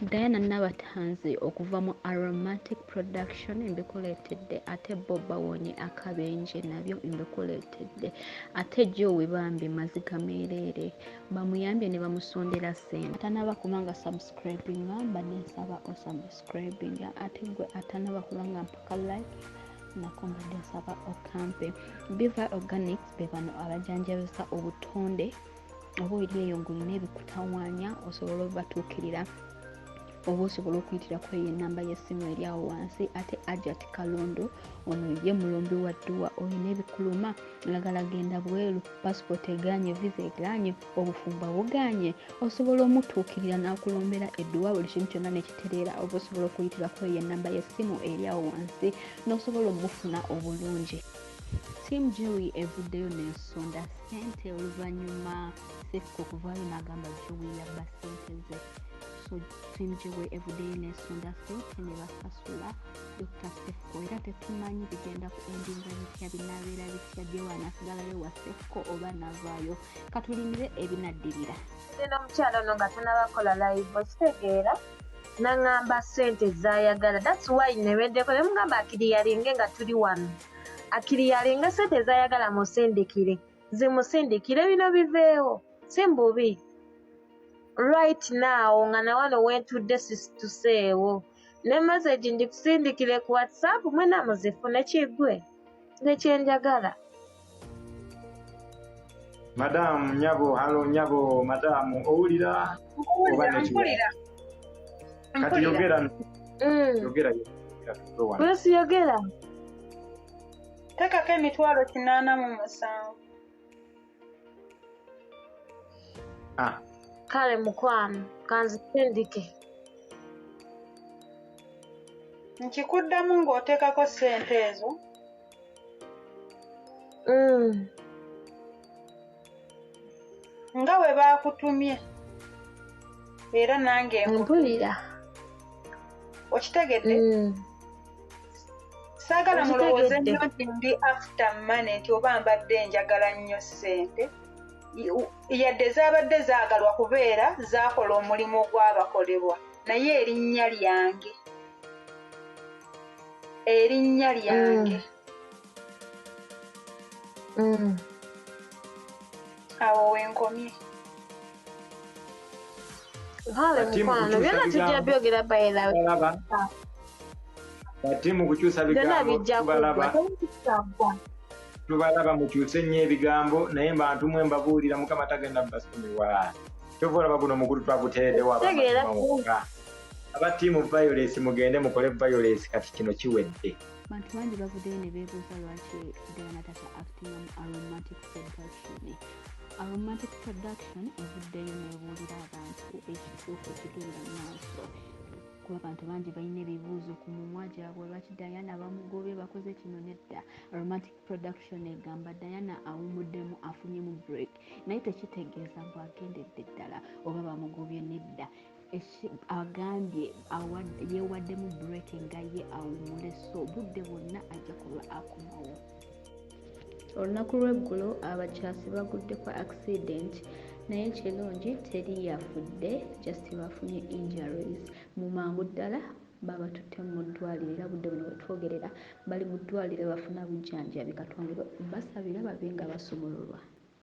Diana Nabatanzi okuva mu Aromatic Production mbikuleetedde, ate Boba wonye akabenje nabyo mbikuleetedde, ate Joe Bambi maziga meerere bamuyambye ne bamusondera ssente. Atanaba kubanga subscribinga mbadde nsaba osubscribinga, ate gwe atanaba kubanga mpaka like nako mbadde nsaba okampe. Biva Organics be bano abajanjabisa obutonde oba oli eyo ng'olina ebikutawaanya osobola obatuukirira oba osobola okuyitira ku eyo ennamba y'essimu eri awo wansi. Ate Ajat Kalondo ono ye mulombi wa dduwa, olina ebikuluma lagala genda bweru, passport eganye, visa eganye, obufumba buganye, osobola omutuukirira n'akulombera edduwa buli kimu kyonna nekitereera, oba osobola okuyitira ku eyo ennamba y'essimu eri awo wansi n'osobola omufuna obulungi. Team Joey evuddeyo n'ensonda ssente oluvannyuma Sefko okuvaayo n'agamba Joey yabba ssente ze. So Team Joey evuddeyo n'ensonda ssente ne basasula Dr. Sefko, era tetumanyi bigenda ku endinga bitya, binaabeera bitya, Joey anasigalayo wa Sefko oba navaayo. Katulindire ebinaddirira. Nina omukyala ono nga tanabakola live okitegeera n'angamba ssente z'ayagala. That's why nebeddeko ne mugamba akiriyalinge nga tuli wano. Akiriyalinga ssente z'ayagala musindikire, zimusindikire bino biveewo si mbubi. Right now nga na wano wentudde situseewo ne message ndikusindikire ku WhatsApp mwena muzifune kiggwe nekyenjagala. Madam Nyabo, halo Nyabo, madam owulira mpulira kati yogera yogera Kwesi yogera tekako emitwalo 87. Kale mukwano kanzisindike. Nkikuddamu ng'oteekako ssente ezo. Nga bwe baakutumye era nange mpulira. Okitegedde? Saagala mulowooze nnyo nti ndi after money nti oba mbadde njagala nnyo ssente. Yadde zaabadde zaagalwa kubeera zaakola omulimu ogwabakolebwa, naye erinnya lyange awo wenkomye. Kale mukwano byonna tujja byogera bayirawe ate mu kukyusa bigambo tubalaba mukyuse nnyo ebigambo naye mbantu mwe mbabuulira Mukama tagenda basonyiwa. Kyova olaba guno mukulu twaguteereddewo aba tiimu Violence mugende mukole Violence kati kino kiwedde. Bantu bangi bavuddeyo ne beebuuza lwaki Diana tata actinga mu Aromatic Production. Aromatic Production evuddeyo n'ebuulira abantu ekituufu ekigenda mu maaso. Kuba abantu bangi balina ebibuuzo ku mumwa gyabwe lwaki Diana bamugobye bakoze kino nedda. Aromatic Production egamba Diana awumuddemu afunyemu break naye tekitegeeza bw'agendedde ddala oba bamugobye nedda. Agambye yeewaddemu break nga ye awumule, so obudde bwonna ajja kuba akomawo. Olunaku lw'eggulo abakyasi bagudde kwa accident naye kirungi teri yafudde, just bafunye injuries. Mu mangu ddala babatutte mu ddwaliro era budde buno bwetwogerera bali mu ddwaliro bafuna bujjanjabi. Katonda basabira babe nga basumululwa.